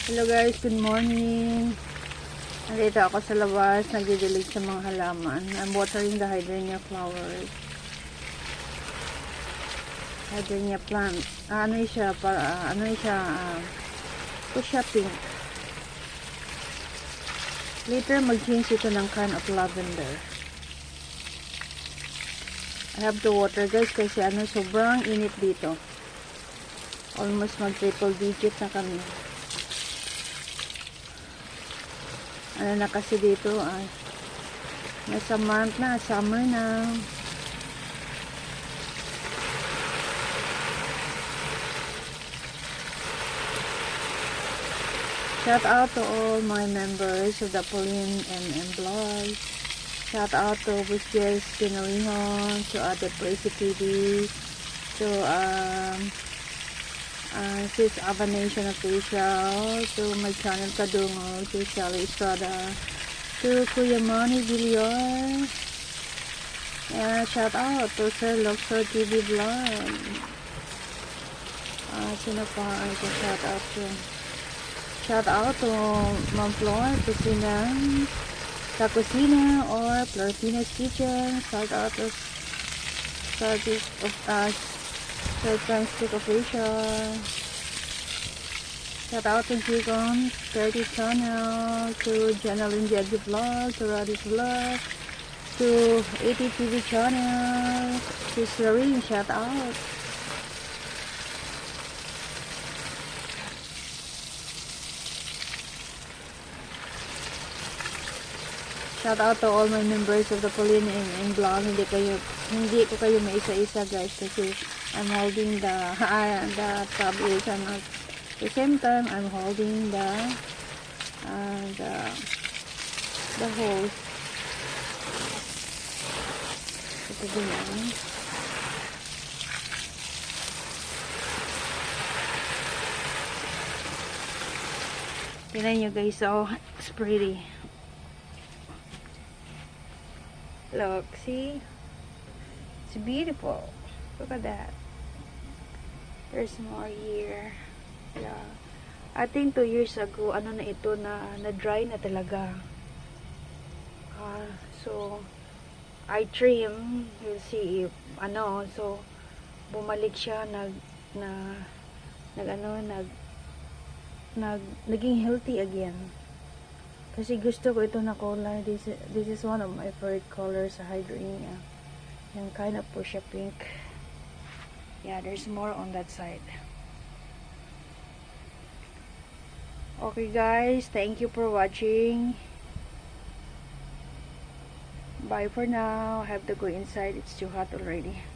Hello guys, good morning. Nandito ako sa labas, nagdidilig sa mga halaman. I'm watering the hydrangeas flowers. Hydrangeas plant. Fuchsia pink. Later, mag-change ito ng kind of lavender. I have to water guys kasi sobrang init dito. Almost mag-triple digit na kami. Na kasi dito ay nasa month na, summer na. Shout out to all my members of the Pauline MM Blog. Shout out to Busjes Pinolihon, to Ate Praise TV, to Sis Avanation Official, to my channel Kadungo, to Sally Estrada, to Kuya Manny Villar, and shout out to Sir Luxor TV Vlog. Sino pa ay shout out to? Shout out to Ma'am Flor Kusina, sa Kusina or Flortina's Kitchen. Shout out to Sir Francis Official. Shout out to Jigon 30 Channel, to Janalyn Jeddy Vlog, to Roddy's Vlog, to 80 TV Channel, to Serene, shout out. Shout out to all my members of the Pauline and Blog. Hindi ko kayo maisa-isa guys kasi I'm holding the tab is at the same time I'm holding the host. Ito din yan. Tingnan nyo guys, so it's pretty. Look, see? It's beautiful. Look at that. There's more here. Yeah. I think 2 years ago, na ito na-dry na talaga. So, I trim. You'll see if, so, bumalik siya, naging healthy again. Kasi gusto ko ito na color. This is one of my favorite colors sa hydrangeas. Yung kind of fuchsia pink. Yeah, there's more on that side. Okay guys, thank you for watching. Bye for now. I have to go inside. It's too hot already.